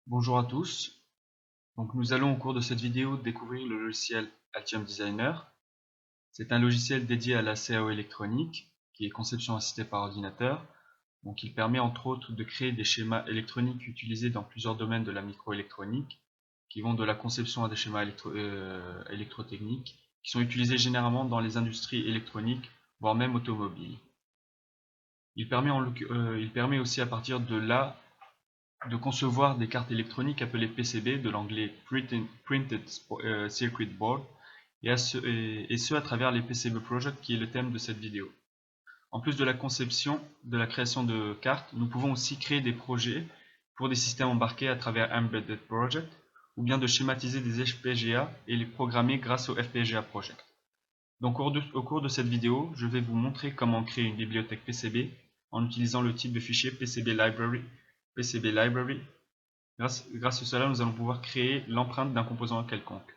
Bonjour à tous. Donc nous allons au cours de cette vidéo découvrir le logiciel Altium Designer. C'est un logiciel dédié à la CAO électronique qui est conception assistée par ordinateur. Donc il permet entre autres de créer des schémas électroniques utilisés dans plusieurs domaines de la microélectronique qui vont de la conception à des schémas électrotechniques qui sont utilisés généralement dans les industries électroniques voire même automobiles. Il permet aussi à partir de là de concevoir des cartes électroniques appelées PCB, de l'anglais Printed Circuit Board, et ce à travers les PCB Project qui est le thème de cette vidéo. En plus de la conception, de la création de cartes, nous pouvons aussi créer des projets pour des systèmes embarqués à travers Embedded Project, ou bien de schématiser des FPGA et les programmer grâce au FPGA Project. Donc au cours de cette vidéo, je vais vous montrer comment créer une bibliothèque PCB en utilisant le type de fichier PCB Library. Grâce à cela, nous allons pouvoir créer l'empreinte d'un composant quelconque.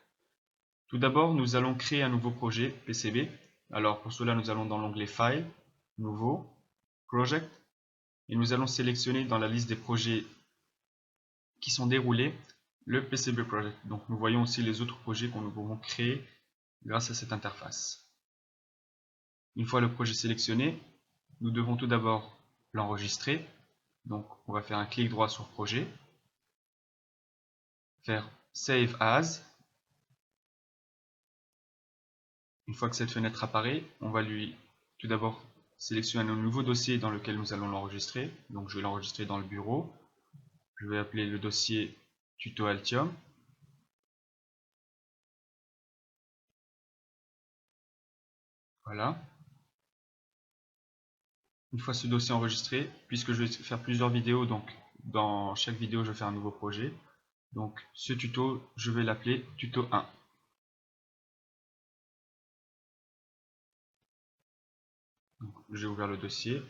Tout d'abord, nous allons créer un nouveau projet PCB. Alors pour cela, nous allons dans l'onglet File, Nouveau, Project, et nous allons sélectionner dans la liste des projets qui sont déroulés le PCB Project. Donc nous voyons aussi les autres projets que nous pouvons créer grâce à cette interface. Une fois le projet sélectionné, nous devons tout d'abord l'enregistrer. Donc on va faire un clic droit sur projet, faire Save As. Une fois que cette fenêtre apparaît, on va lui tout d'abord sélectionner un nouveau dossier dans lequel nous allons l'enregistrer. Donc je vais l'enregistrer dans le bureau. Je vais appeler le dossier Tuto Altium. Voilà. Une fois ce dossier enregistré, puisque je vais faire plusieurs vidéos, donc dans chaque vidéo je vais faire un nouveau projet. Donc ce tuto, je vais l'appeler Tuto 1. J'ai ouvert le dossier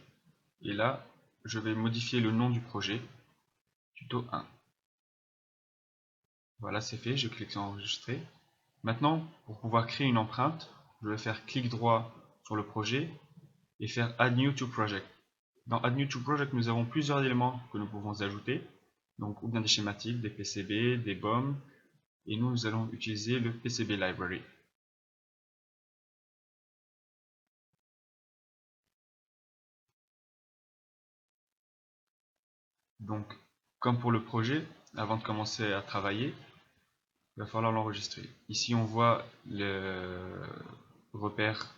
et là je vais modifier le nom du projet, Tuto 1. Voilà, c'est fait, je clique sur enregistrer. Maintenant, pour pouvoir créer une empreinte, je vais faire clic droit sur le projet et faire Add New to Project. Dans Add New to Project, nous avons plusieurs éléments que nous pouvons ajouter, donc ou bien des schématiques, des PCB, des BOM, et nous allons utiliser le PCB Library. Donc, comme pour le projet, avant de commencer à travailler, il va falloir l'enregistrer. Ici, on voit le repère,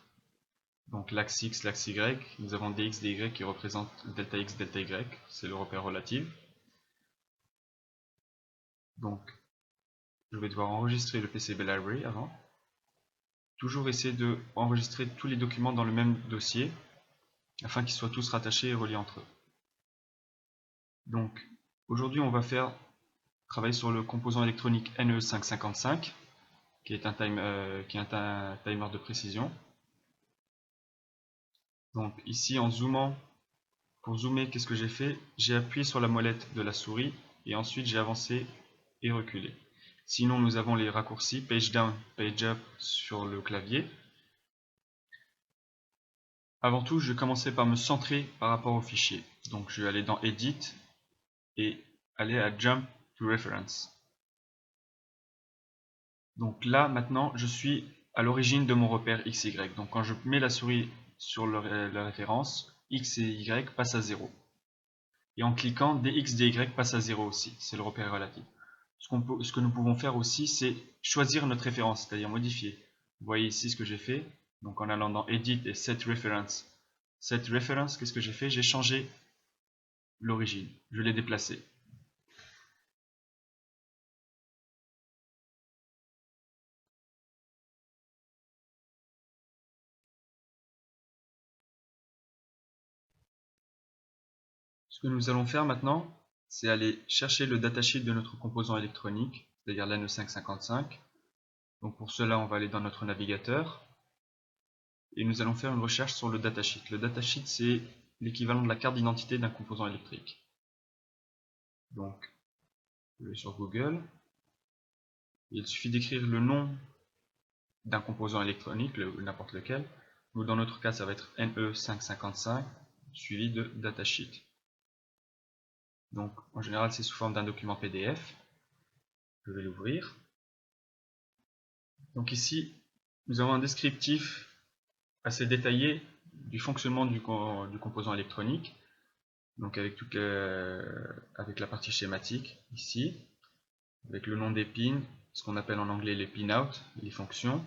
donc l'axe X, l'axe Y. Nous avons dx, dy qui représentent delta X, delta Y, c'est le repère relatif. Donc, je vais devoir enregistrer le PCB Library avant. Toujours essayer de enregistrer tous les documents dans le même dossier afin qu'ils soient tous rattachés et reliés entre eux. Donc, aujourd'hui, on va travailler sur le composant électronique NE555 qui est un timer de précision. Donc ici en zoomant, pour zoomer, qu'est-ce que j'ai fait? J'ai appuyé sur la molette de la souris et ensuite j'ai avancé et reculé. Sinon nous avons les raccourcis page down, page up sur le clavier. Avant tout, je vais commencer par me centrer par rapport au fichier. Donc je vais aller dans Edit et aller à Jump to Reference. Donc là maintenant je suis à l'origine de mon repère XY. Donc quand je mets la souris sur la référence, X et Y passent à 0. Et en cliquant, dx, dy passe à 0 aussi, c'est le repère relatif. Ce que nous pouvons faire aussi, c'est choisir notre référence, c'est-à-dire modifier. Vous voyez ici ce que j'ai fait, donc en allant dans Edit et Set Reference. Set Reference, qu'est-ce que j'ai fait? J'ai changé l'origine, je l'ai déplacé. Ce que nous allons faire maintenant, c'est aller chercher le datasheet de notre composant électronique, c'est-à-dire l'NE555. Donc pour cela, on va aller dans notre navigateur et nous allons faire une recherche sur le datasheet. Le datasheet, c'est l'équivalent de la carte d'identité d'un composant électrique. Donc, je vais sur Google. Il suffit d'écrire le nom d'un composant électronique, n'importe lequel. Nous, dans notre cas, ça va être NE555, suivi de datasheet. Donc en général c'est sous forme d'un document PDF. Je vais l'ouvrir. Donc ici nous avons un descriptif assez détaillé du fonctionnement du composant électronique, donc avec la partie schématique ici, avec le nom des pins, ce qu'on appelle en anglais les pinout, les fonctions.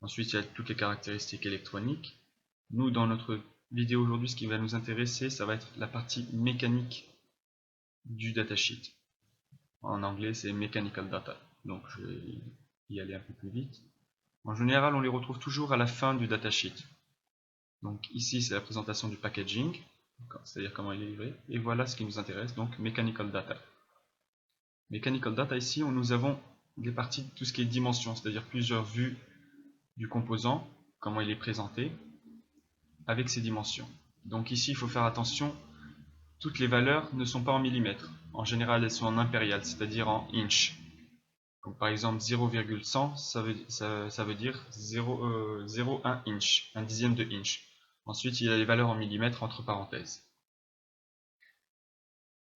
Ensuite il y a toutes les caractéristiques électroniques. Nous dans notre vidéo aujourd'hui, ce qui va nous intéresser, ça va être la partie mécanique du datasheet. En anglais c'est mechanical data, donc je vais y aller un peu plus vite. En général on les retrouve toujours à la fin du datasheet. Donc ici c'est la présentation du packaging, c'est-à-dire comment il est livré, et voilà ce qui nous intéresse, donc mechanical data. Mechanical data ici, nous avons des parties de tout ce qui est dimension, c'est-à-dire plusieurs vues du composant, comment il est présenté, avec ses dimensions. Donc ici il faut faire attention, toutes les valeurs ne sont pas en millimètres, en général elles sont en impérial, c'est-à-dire en inch. Donc par exemple 0,100 ça veut dire 0,1 inch, un dixième de inch. Ensuite, il y a les valeurs en millimètres entre parenthèses.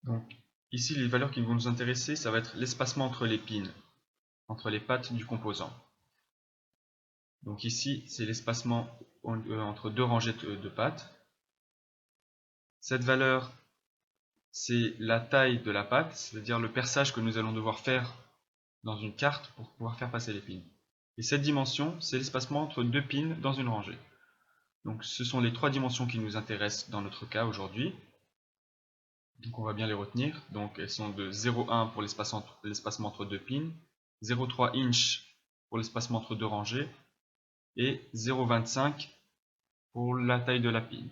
Donc, ici, les valeurs qui vont nous intéresser, ça va être l'espacement entre les pins, entre les pattes du composant. Donc ici, c'est l'espacement entre deux rangées de pattes. Cette valeur, c'est la taille de la patte, c'est-à-dire le perçage que nous allons devoir faire dans une carte pour pouvoir faire passer les pins. Et cette dimension, c'est l'espacement entre deux pins dans une rangée. Donc ce sont les trois dimensions qui nous intéressent dans notre cas aujourd'hui. Donc on va bien les retenir. Donc elles sont de 0,1 pour l'espacement entre deux pins, 0,3 inch pour l'espacement entre deux rangées et 0,25 pour la taille de la pin.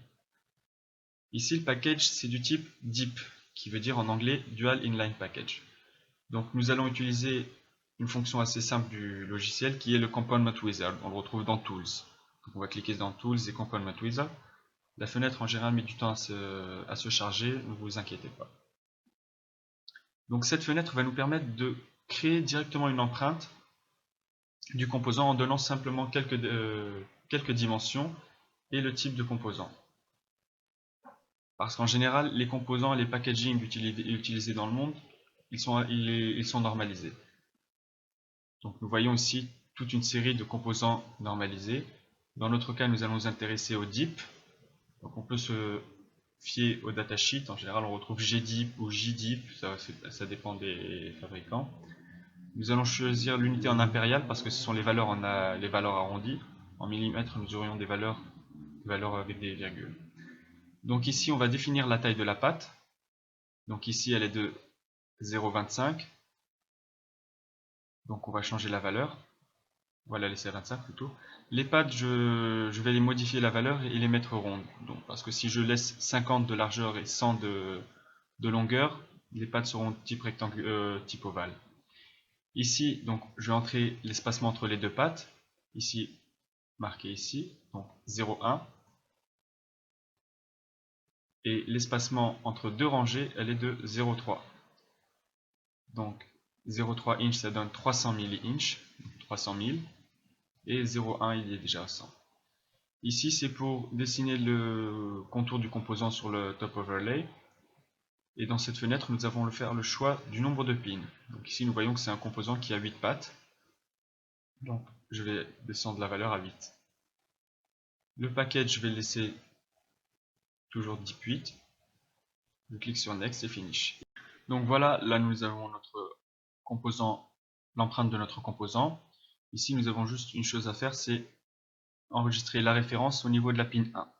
Ici le package c'est du type DIP qui veut dire en anglais Dual Inline Package. Donc nous allons utiliser une fonction assez simple du logiciel qui est le Component Wizard. On le retrouve dans Tools. Donc on va cliquer dans Tools et Component Wizard. La fenêtre en général met du temps à se charger, ne vous inquiétez pas. Donc cette fenêtre va nous permettre de créer directement une empreinte du composant en donnant simplement quelques dimensions et le type de composant. Parce qu'en général, les composants et les packaging utilisés dans le monde, ils sont normalisés. Donc nous voyons ici toute une série de composants normalisés. Dans notre cas, nous allons nous intéresser au DIP. Donc on peut se fier au datasheet. En général, on retrouve GDIP ou JDIP, ça dépend des fabricants. Nous allons choisir l'unité en impérial parce que ce sont les valeurs arrondies. En millimètres, nous aurions des valeurs avec des virgules. Donc ici, on va définir la taille de la patte. Donc ici, elle est de 0,25. Donc on va changer la valeur. On va la laisser à 25 plutôt. Les pattes, je vais les modifier la valeur et les mettre rondes. Donc, parce que si je laisse 50 de largeur et 100 de longueur, les pattes seront type type ovale. Ici, donc, je vais entrer l'espacement entre les deux pattes. Ici, marqué ici, donc 0,1. Et l'espacement entre deux rangées, elle est de 0,3. Donc 0,3 inch, ça donne 300 milli-inch, 300 000. Et 0,1, il est déjà à 100. Ici, c'est pour dessiner le contour du composant sur le top overlay. Et dans cette fenêtre, nous avons le choix du nombre de pins. Donc ici, nous voyons que c'est un composant qui a 8 pattes. Donc, je vais descendre la valeur à 8. Le package, je vais le laisser toujours 10.8. Je clique sur Next et Finish. Donc voilà, là nous avons notre composant, l'empreinte de notre composant. Ici, nous avons juste une chose à faire, c'est enregistrer la référence au niveau de la pin 1.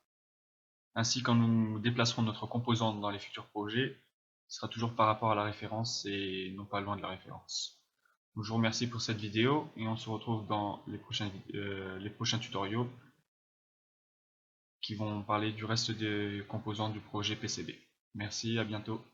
Ainsi, quand nous déplacerons notre composant dans les futurs projets, ce sera toujours par rapport à la référence et non pas loin de la référence. Donc, je vous remercie pour cette vidéo et on se retrouve dans les prochains tutoriaux qui vont parler du reste des composants du projet PCB. Merci, à bientôt.